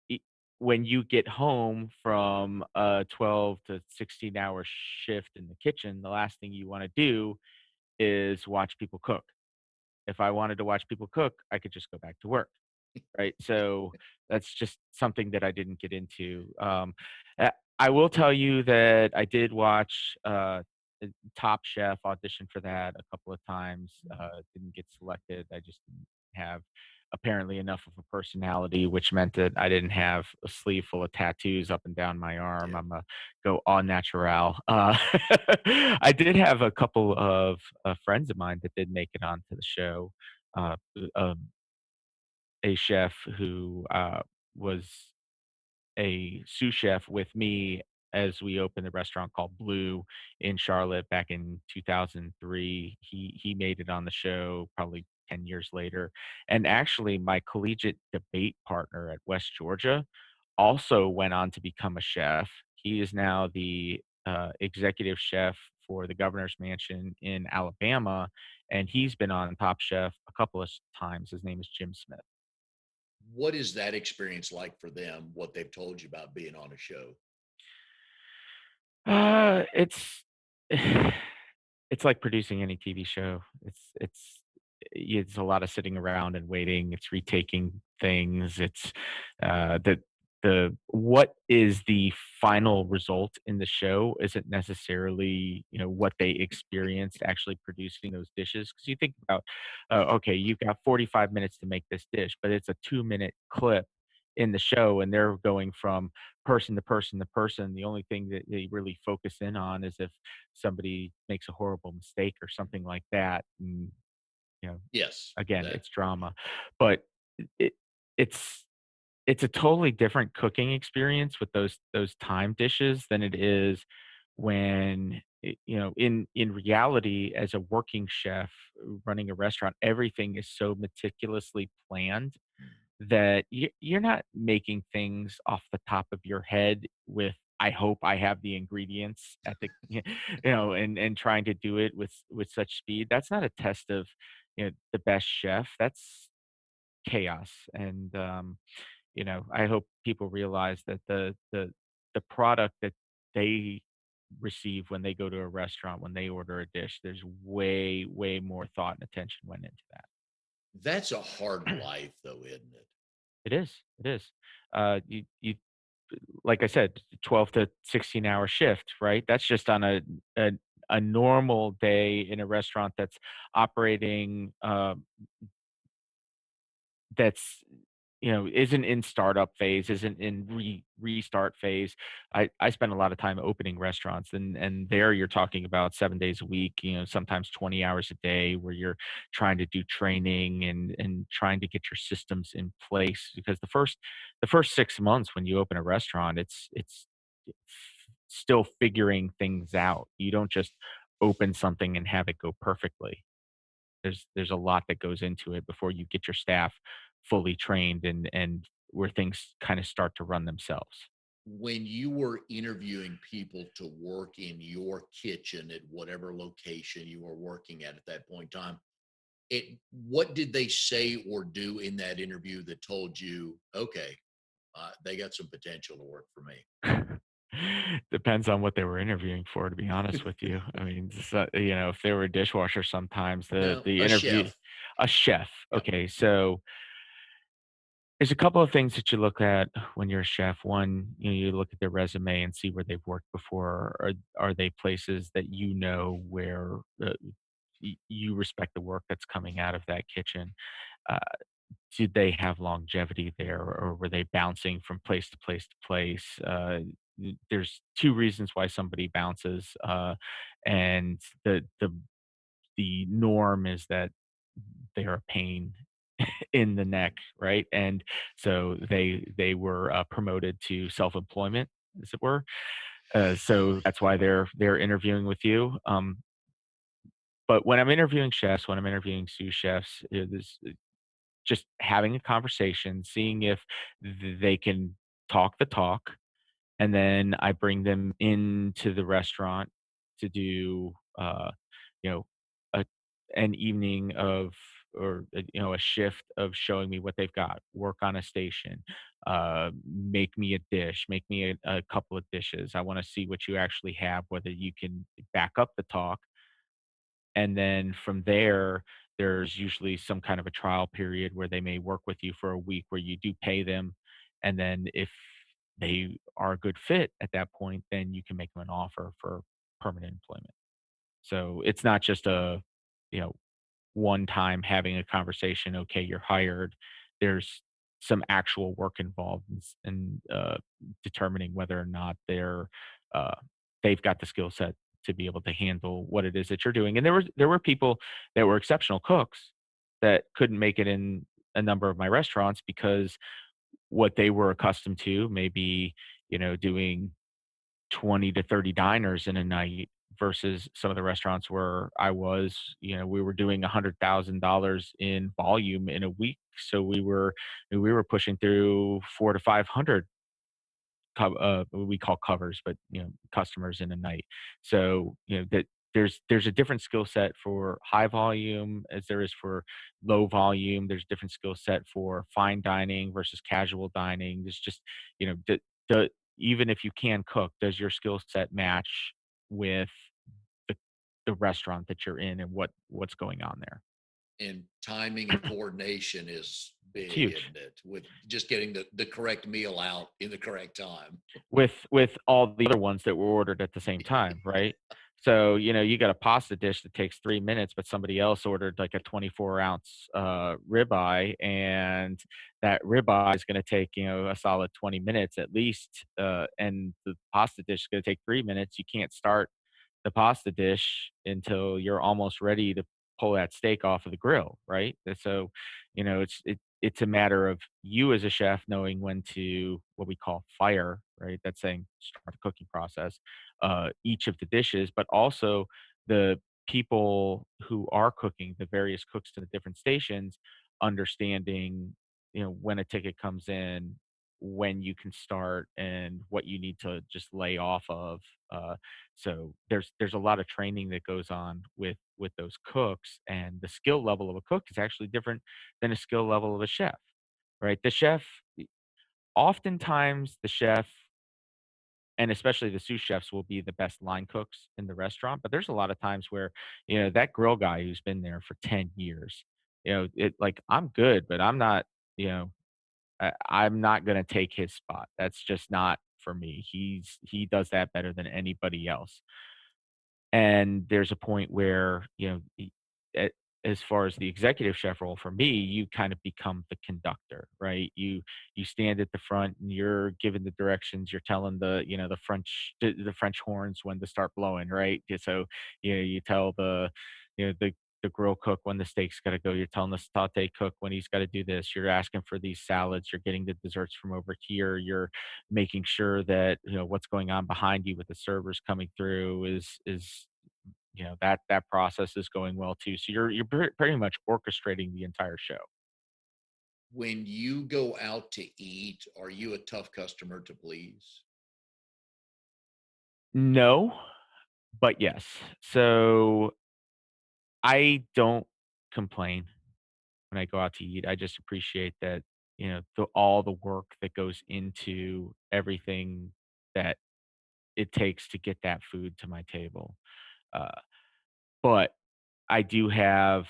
e when you get home from a 12 to 16-hour shift in the kitchen, the last thing you wanna do is watch people cook. If I wanted to watch people cook, I could just go back to work. Right? So that's just something that I didn't get into. I will tell you that I did watch Top Chef, audition for that a couple of times. Didn't get selected. I just didn't have apparently enough of a personality, which meant that I didn't have a sleeve full of tattoos up and down my arm. Yeah. I'm a go au natural. I did have a couple of friends of mine that did make it onto the show. Uh, a chef who was a sous chef with me as we opened a restaurant called Blue in Charlotte back in 2003. He made it on the show probably 10 years later. And actually my collegiate debate partner at West Georgia also went on to become a chef. He is now the executive chef for the governor's mansion in Alabama, and he's been on Top Chef a couple of times. His name is Jim Smith. What is that experience like for them? What they've told you about being on a show? It's it's like producing any TV show. It's a lot of sitting around and waiting. It's retaking things. It's the what is the final result in the show isn't necessarily what they experienced actually producing those dishes. Because you think about, okay, you've got 45 minutes to make this dish, but it's a 2-minute clip in the show, and they're going from person to person to person. The only thing that they really focus in on is if somebody makes a horrible mistake or something like that. And, you know, Yes, again, that it's drama. But it it's it's a totally different cooking experience with those time dishes than it is when in reality as a working chef running a restaurant, everything is so meticulously planned that you're not making things off the top of your head with, "I hope I have the ingredients at the," and trying to do it with such speed. That's not a test of, the best chef. That's chaos. And, I hope people realize that the product that they receive when they go to a restaurant, when they order a dish, there's way, way more thought and attention went into that. that's a hard life though, isn't it? It is, it is. You like I said, 12 to 16-hour shift, right? That's just on a a normal day in a restaurant that's operating, that's isn't in startup phase, isn't in restart phase. I spend a lot of time opening restaurants, and there you're talking about 7 days a week, sometimes 20 hours a day, where you're trying to do training and trying to get your systems in place. Because the first 6 months when you open a restaurant, it's still figuring things out. You don't just open something and have it go perfectly. There's a lot that goes into it before you get your staff fully trained and where things kind of start to run themselves. When you were interviewing people to work in your kitchen at whatever location you were working at that point in time, what did they say or do in that interview that told you, okay, they got some potential to work for me? Depends on what they were interviewing for, to be honest with you. I mean, if they were a dishwasher, sometimes the No, the a interview, chef. a chef. Yep. Okay, so there's a couple of things that you look at when you're a chef. One, you look at their resume and see where they've worked before. Are they places that where you respect the work that's coming out of that kitchen? Uh, did they have longevity there, or were they bouncing from place to place to place? There's two reasons why somebody bounces, and the norm is that they're a pain in the neck, right? And so they were promoted to self employment, as it were. So that's why they're interviewing with you. But when I'm interviewing chefs, when I'm interviewing sous chefs, just having a conversation, seeing if they can talk the talk, and then I bring them into the restaurant to do, you know, a an evening of or, a shift of showing me what they've got, work on a station, make me a dish, make me a couple of dishes. I wanna see what you actually have, whether you can back up the talk, and then from there, there's usually some kind of a trial period where they may work with you for a week where you do pay them. And then if they are a good fit at that point, then you can make them an offer for permanent employment. So it's not just a, you know, one time having a conversation, okay, you're hired. there's some actual work involved in determining whether or not uh, they've got the skill set to be able to handle what it is that you're doing. And there were people that were exceptional cooks that couldn't make it in a number of my restaurants because what they were accustomed to, maybe, doing 20 to 30 diners in a night versus some of the restaurants where I was, we were doing $100,000 in volume in a week. So we were pushing through 4 to 500 what we call covers, but customers in a night. So that there's a different skill set for high volume as there is for low volume. There's a different skill set for fine dining versus casual dining. There's just the even if you can cook, does your skill set match with the the restaurant that you're in and what's going on there? And timing and coordination is It's big, huge. isn't it? With just getting the correct meal out in the correct time. With all the other ones that were ordered at the same time, right? So, you got a pasta dish that takes 3 minutes, but somebody else ordered like a 24-ounce, ribeye, and that ribeye is gonna take, a solid 20 minutes at least, and the pasta dish is gonna take 3 minutes. You can't start the pasta dish until you're almost ready to pull that steak off of the grill, right? And so, it's a matter of you as a chef knowing when to what we call fire, right? That's saying start the cooking process, each of the dishes, but also the people who are cooking, the various cooks to the different stations, understanding, when a ticket comes in, when you can start and what you need to just lay off of. So there's a lot of training that goes on with those cooks, and the skill level of a cook is actually different than a skill level of a chef, right? Oftentimes the chef and especially the sous chefs will be the best line cooks in the restaurant, but there's a lot of times where, that grill guy who's been there for 10 years, I'm good, but I'm not gonna take his spot. That's just not for me. He does that better than anybody else. And there's a point where, a as far as the executive chef role for me, you kind of become the conductor, right? You stand at the front and you're giving the directions, you're telling the French horns when to start blowing, right? So, you tell the grill cook when the steak's gotta go, you're telling the sauté cook when he's gotta do this, you're asking for these salads, you're getting the desserts from over here, you're making sure that, what's going on behind you with the servers coming through is that process is going well too. So you're pretty much orchestrating the entire show. When you go out to eat, are you a tough customer to please? No, but yes. So I don't complain when I go out to eat. I just appreciate that, all the work that goes into everything that it takes to get that food to my table. Uh, but I do have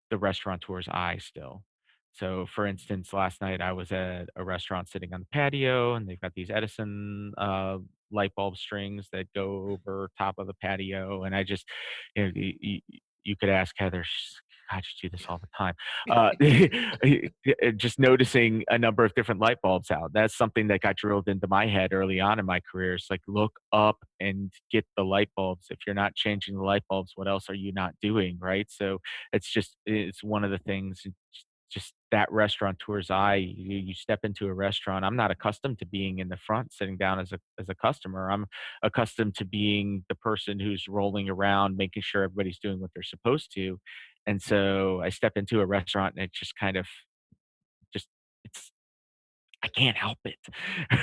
the restaurateur's eye still. So, for instance, last night I was at a restaurant sitting on the patio, and they've got these Edison light bulb strings that go over top of the patio. And I just, you could ask Heather, God, you do this all the time. Uh, just noticing a number of different light bulbs out. That's something that got drilled into my head early on in my career. It's like, look up and get the light bulbs. If you're not changing the light bulbs, what else are you not doing? Right. So, it's one of the things, just that restaurateur's eye. You step into a restaurant. I'm not accustomed to being in the front sitting down as a customer. I'm accustomed to being the person who's rolling around, making sure everybody's doing what they're supposed to. And so I step into a restaurant and it just kind of just it's I can't help it.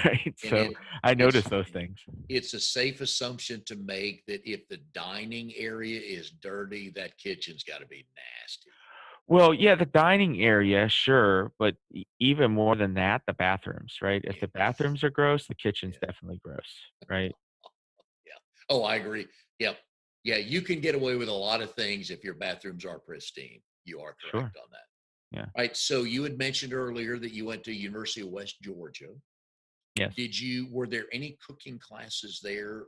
Right. And So I notice it's those things. it's a safe assumption to make that if the dining area is dirty, that kitchen's got to be nasty. Well, yeah, the dining area, sure, but even more than that, the bathrooms, right? If the Yes. bathrooms are gross, the kitchen's Yeah. definitely gross, right? Yeah. Oh, I agree. Yep. Yeah. You can get away with a lot of things if your bathrooms are pristine. You are Sure. correct on that. Yeah. Right. So you had mentioned earlier that you went to University of West Georgia. Yes. Were there any cooking classes there?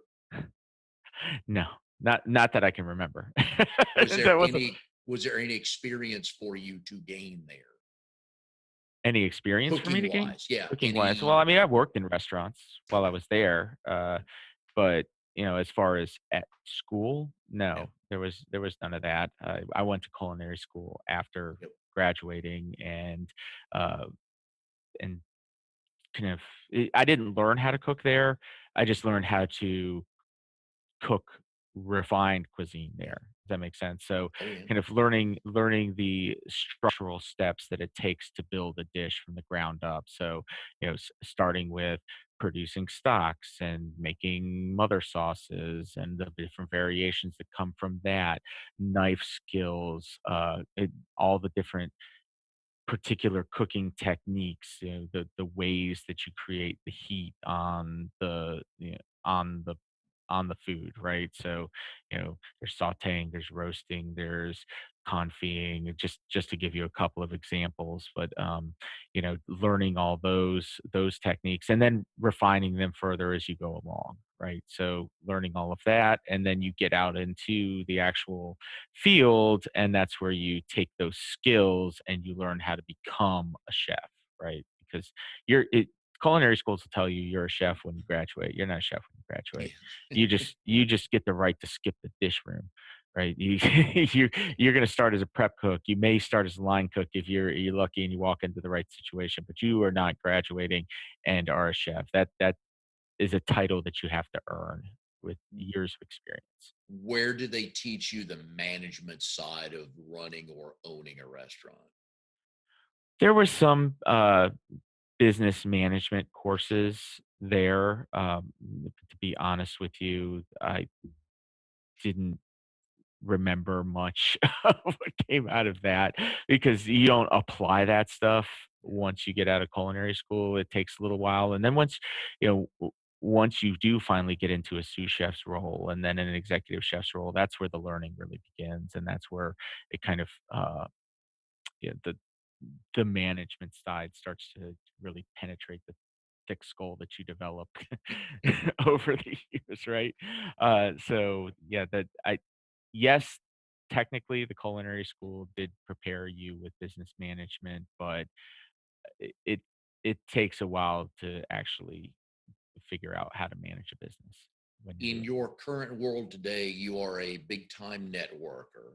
No. Not that I can remember. Was there That wasn't any, was there any experience for you to gain there? Any experience for me cooking to gain? wise? Yeah. Cooking wise? Well, Any? I mean, I worked in restaurants while I Okay. was there, but, as far as at school, Yeah. no, there was none of that. I went to culinary school after Yep. graduating uh, and kind of I didn't learn how to cook there. I just learned how to cook refined cuisine Yeah. there. Does that make sense? So Oh yeah. kind of learning the structural steps that it takes to build a dish from the ground up. So, starting with producing stocks and making mother sauces and the different variations that come from that, knife skills, all the different particular cooking techniques, the ways that you create the heat on on the food, right? So, there's sautéing, there's roasting, there's confying, just to give you a couple of examples, but learning all those techniques and then refining them further as you go along, right? So learning all of that, and then you get out into the actual field, and that's where you take those skills and you learn how to become a chef, right? Because culinary schools will tell you you're a chef when you graduate. You're not a chef when you graduate. Yeah. You just get the right to skip the dish room, right? You're going to start as a prep cook. You may start as a line cook if you're lucky and you walk into the right situation, but you are not graduating and are a chef. That is a title that you have to earn with years of experience. Where do they teach you the management side of running or owning a restaurant? There were some business management courses there. To be honest with you, I didn't remember much of what came out of that because you don't apply that stuff once you get out of culinary school. It takes a little while, and then once you do finally get into a sous chef's role and then an executive chef's role, that's where the learning really begins, and that's where it kind of the management side starts to really penetrate the thick skull that you develop over the years, right? So yeah, that I yes, technically the culinary school did prepare you with business management, but it it takes a while to actually figure out how to manage a business when you're In doing. your current world today, you are a big time networker.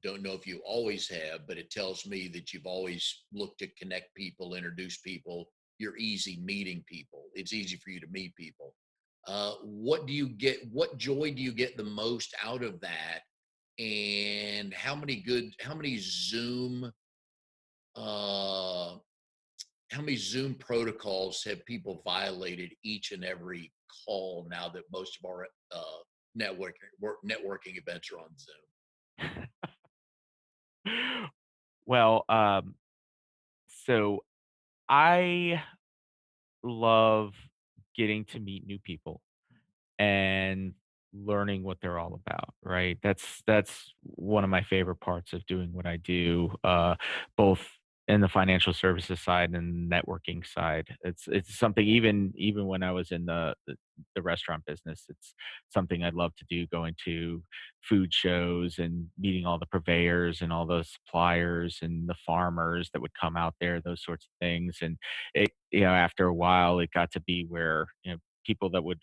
Don't know if you always have, but it tells me that you've always looked to connect people, introduce people. You're easy meeting people. It's easy for you to meet people. What do you get? What joy do you get the most out of that? And how many uh, how many Zoom protocols have people violated each and every call now that most of our networking events are on Zoom? Well, so I love getting to meet new people and learning what they're all about, right? That's one of my favorite parts of doing what I do, both in the financial services side and networking side. It's something even when I was in the restaurant business, it's something I'd love to do, going to food shows and meeting all the purveyors and all the suppliers and the farmers that would come out there, those sorts of things. And after a while, it got to be where, people that would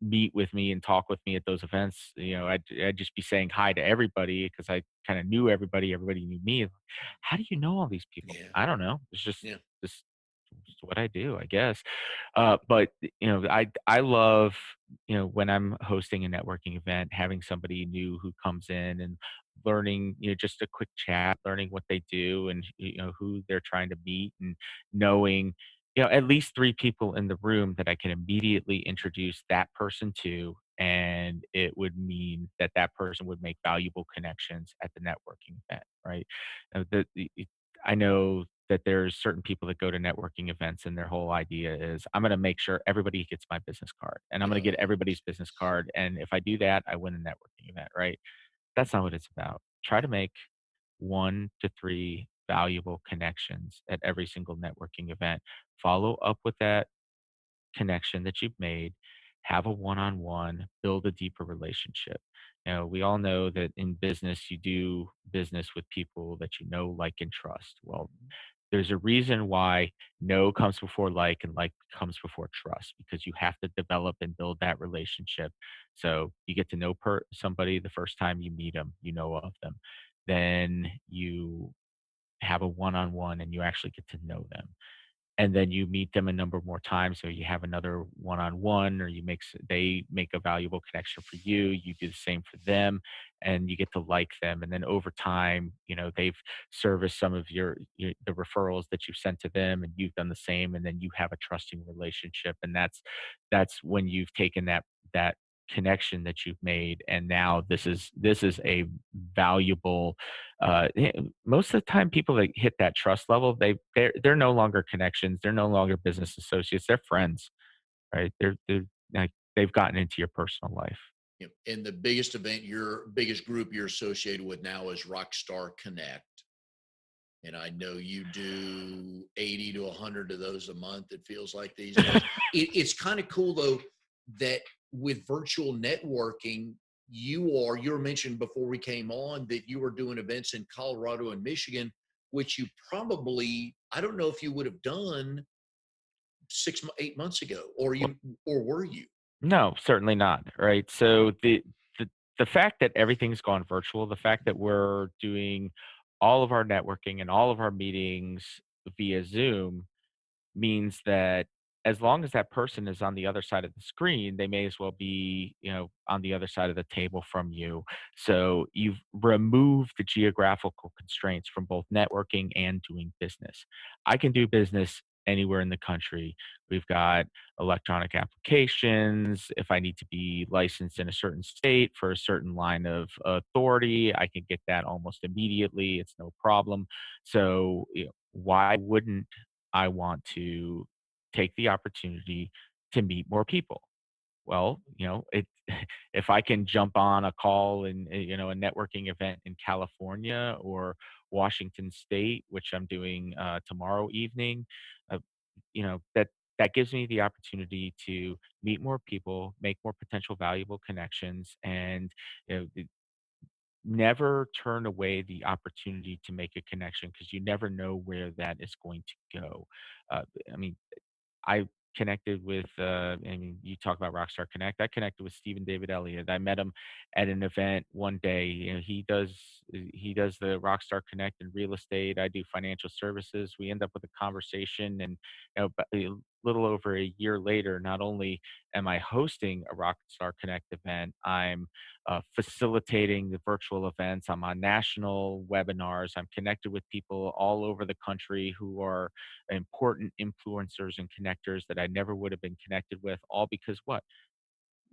meet with me and talk with me at those events, I'd just be saying hi to everybody because I kind of knew everybody. Everybody knew me. How do you know all these people? Yeah, I don't know. It's yeah. just what I do, I guess. But I love, when I'm hosting a networking event, having somebody new who comes in and learning, just a quick chat, learning what they do and who they're trying to meet, and knowing at least 3 people in the room that I can immediately introduce that person to, and it would mean that that person would make valuable connections at the networking event, right? I know that there's certain people that go to networking events and their whole idea is, "I'm gonna make sure everybody gets my business card, and I'm gonna get Oh, everybody's business card, and if I do that, I win a networking event," right? That's not what it's about. Try to make 1 to 3 valuable connections at every single networking event. Follow up with that connection that you've made, have a one-on-one, build a deeper relationship. We all know that in business, you do business with people that you know, like, and trust. Well, There's a reason why no comes before like and like comes before trust because you have to develop and build that relationship. So you get to know somebody the first time you meet them, you know of them. Then you have a one-on-one and you actually get to know them, and then you meet them a number more times, so you have another one-on-one, or they make a valuable connection for you, you do the same for them, and you get to like them, and then over time, they've serviced some of the referrals that you've sent to them, and you've done the same, and then you have a trusting relationship, and that's when you've taken that connection that you've made, and now this is a valuable most of the time people that hit that trust level, they're no longer connections, they're no longer business associates, they're friends, right? They're like they've gotten into your personal life. Yep. And the biggest event, your biggest group you're associated with now is Rockstar Connect. And I know you do 80 to 100 of those a month, it feels like these days. It's kind of cool, though, that with virtual networking, you were mentioned before we came on that you were doing events in Colorado and Michigan, which you probably, I don't know if you would have done 8 months ago, or were you? No, certainly not, right? So the fact that everything's gone virtual, the fact that we're doing all of our networking and all of our meetings via Zoom means that as long as that person is on the other side of the screen, they may as well be, on the other side of the table from you. So you've removed the geographical constraints from both networking and doing business. I can do business anywhere in the country. We've got electronic applications. If I need to be licensed in a certain state for a certain line of authority, I can get that almost immediately. It's no problem. So, why wouldn't I want to take the opportunity to meet more people? Well, if I can jump on a call in, a networking event in California or Washington State, which I'm doing tomorrow evening, uh, that gives me the opportunity to meet more people, make more potential valuable connections, and never turn away the opportunity to make a connection because you never know where that is going to go. I mean, I connected with, I mean, you talk about Rockstar Connect. I connected with Stephen David Elliott. I met him at an event one day. He does the Rockstar Connect in real estate. I do financial services. We end up with a conversation, and but a little over a year later, not only am I hosting a Rockstar Connect event, I'm facilitating the virtual events. I'm on national webinars. I'm connected with people all over the country who are important influencers and connectors that I never would have been connected with, all because what?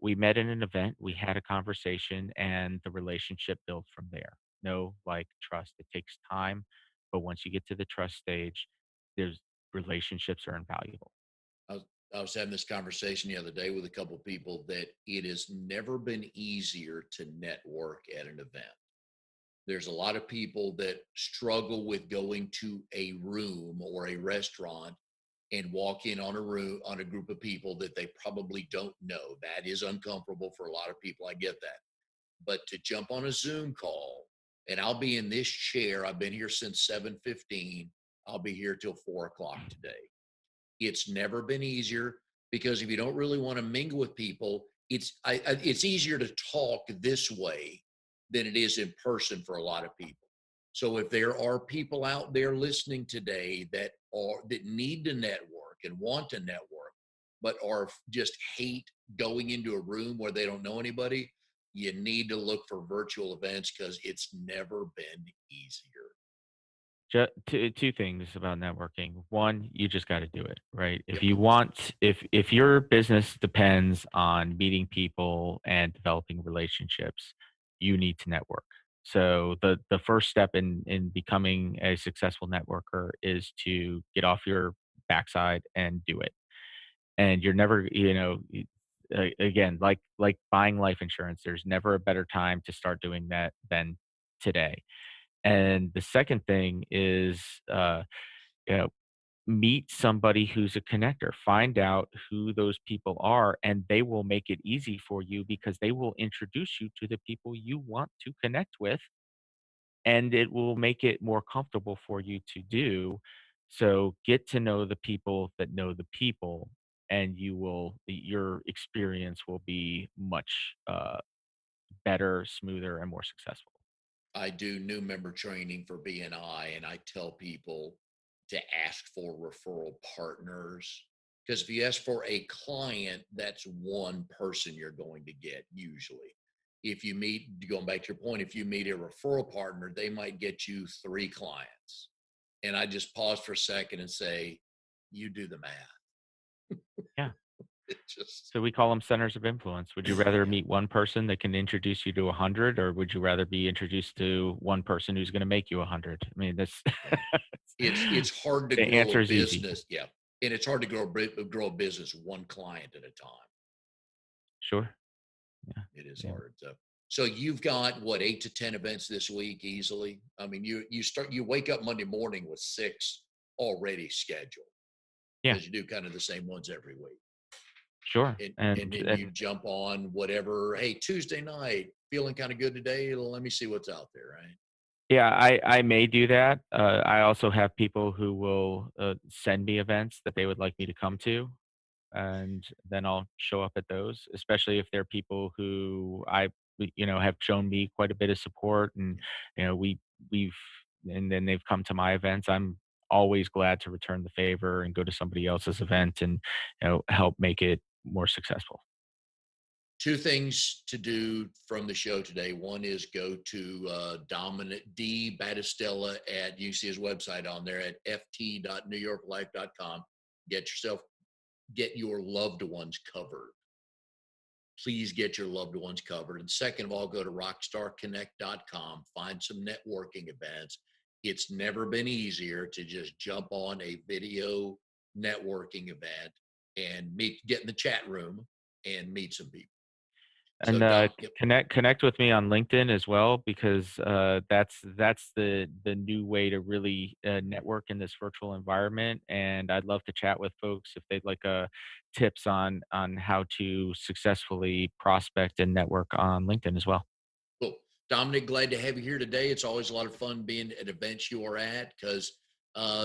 We met in an event, we had a conversation, and the relationship built from there. No, like, trust. It takes time, but once you get to the trust stage, there's relationships are invaluable. I was, I was having this conversation the other day with a couple of people that it has never been easier to network at an event. There's a lot of people that struggle with going to a room or a restaurant and walk in on a group of people that they probably don't know. That is uncomfortable for a lot of people. I get that. But to jump on a Zoom call, and I'll be in this chair. I've been here since 7:15. I'll be here till 4 o'clock today. It's never been easier because if you don't really want to mingle with people, it's easier to talk this way than it is in person for a lot of people. So if there are people out there listening today that need to network and want to network, but are just hate going into a room where they don't know anybody, you need to look for virtual events because it's never been easier. Two things about networking. One, you just got to do it, right? If Yep. you want, if your business depends on meeting people and developing relationships, you need to network. So the first step in becoming a successful networker is to get off your backside and do it. And you're never, again, like buying life insurance. There's never a better time to start doing that than today. And the second thing is, you know, meet somebody who's a connector. Find out who those people are, and they will make it easy for you because they will introduce you to the people you want to connect with, and it will make it more comfortable for you to do. So get to know the people that know the people, and your experience will be much better, smoother, and more successful. I do new member training for BNI, and I tell people to ask for referral partners. Because if you ask for a client, that's one person you're going to get usually. If you meet, going back to your point, if you meet a referral partner, they might get you 3 clients. And I just pause for a second and say, you do the math. Yeah. It just, So we call them centers of influence. Would you rather meet one person that can introduce you to 100, or would you rather be introduced to one person who's going to make you 100? I mean, this yeah. It's hard to the grow a answer is easy. business. Yeah. And it's hard to grow a business one client at a time. Sure. Yeah. It is Yeah. hard. So you've got what, 8 to 10 events this week easily. I mean, you wake up Monday morning with 6 already scheduled Yeah. because you do kind of the same ones every week. Sure. And then you jump on whatever. Hey, Tuesday night, feeling kind of good today. Let me see what's out there, right? Yeah, I may do that. I also have people who will send me events that they would like me to come to, and then I'll show up at those, especially if they're people who have shown me quite a bit of support, and you know, we've and then they've come to my events. I'm always glad to return the favor and go to somebody else's event and help make it more successful. 2 things to do from the show today. One is go to Domenic D. Battistella at, you see his website on there at ft.newyorklife.com. Get your loved ones covered. Please get your loved ones covered. And second of all, go to rockstarconnect.com, find some networking events. It's never been easier to just jump on a video networking event and get in the chat room and meet some people. So And Yep. connect with me on LinkedIn as well, because that's the new way to really network in this virtual environment. And I'd love to chat with folks if they'd like tips on how to successfully prospect and network on LinkedIn as well. Cool. Domenic, glad to have you here today. It's always a lot of fun being at events you are at because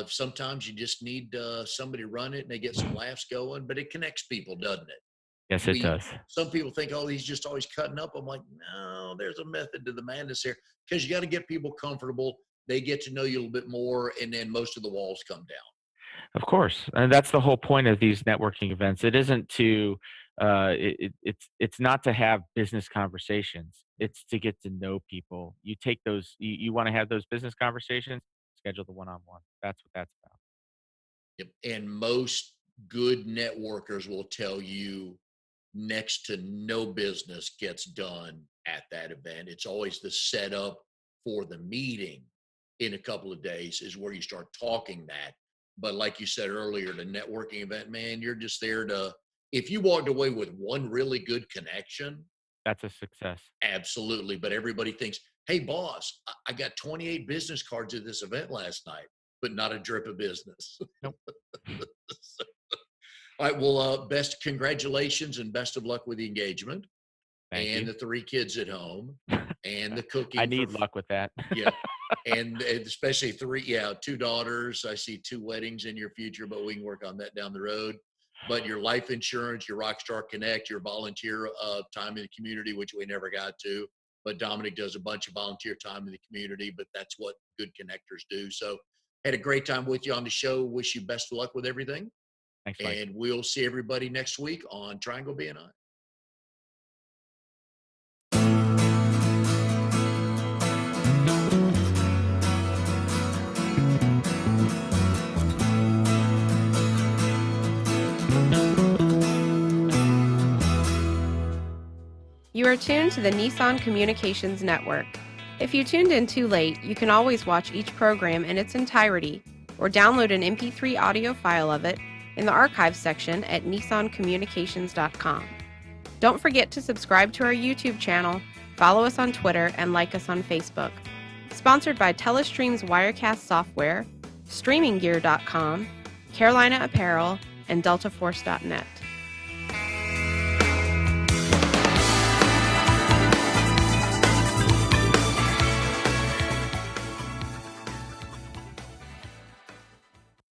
sometimes you just need somebody to run it and they get some laughs going, but it connects people, doesn't it? Yes, it does. Some people think, oh, he's just always cutting up. I'm like, no, there's a method to the madness here because you got to get people comfortable. They get to know you a little bit more, and then most of the walls come down. Of course, and that's the whole point of these networking events. It isn't to it's not to have business conversations. It's to get to know people. You take those you want to have those business conversations, schedule the one-on-one. That's what that's about. Yep. And most good networkers will tell you next to no business gets done at that event. It's always the setup for the meeting in a couple of days is where you start talking that. But like you said earlier, the networking event, man, you're just there if you walked away with one really good connection, That's a success. absolutely. But everybody thinks, hey, boss, I got 28 business cards at this event last night, but not a drip of business. Nope. All right. Well, best congratulations and best of luck with the engagement Thank and you. the 3 kids at home and the I cooking need luck with that. yeah. And especially 2 daughters. I see 2 weddings in your future, but we can work on that down the road. But your life insurance, your Rockstar Connect, your volunteer time in the community, which we never got to. But Domenic does a bunch of volunteer time in the community, but that's what good connectors do. So had a great time with you on the show. Wish you best of luck with everything. Thanks, Mike. And we'll see everybody next week on Triangle BNI. You are tuned to the Nissan Communications Network. If you tuned in too late, you can always watch each program in its entirety or download an MP3 audio file of it in the archives section at nissancommunications.com. Don't forget to subscribe to our YouTube channel, follow us on Twitter, and like us on Facebook. Sponsored by Telestream's Wirecast software, StreamingGear.com, Carolina Apparel, and DeltaForce.net.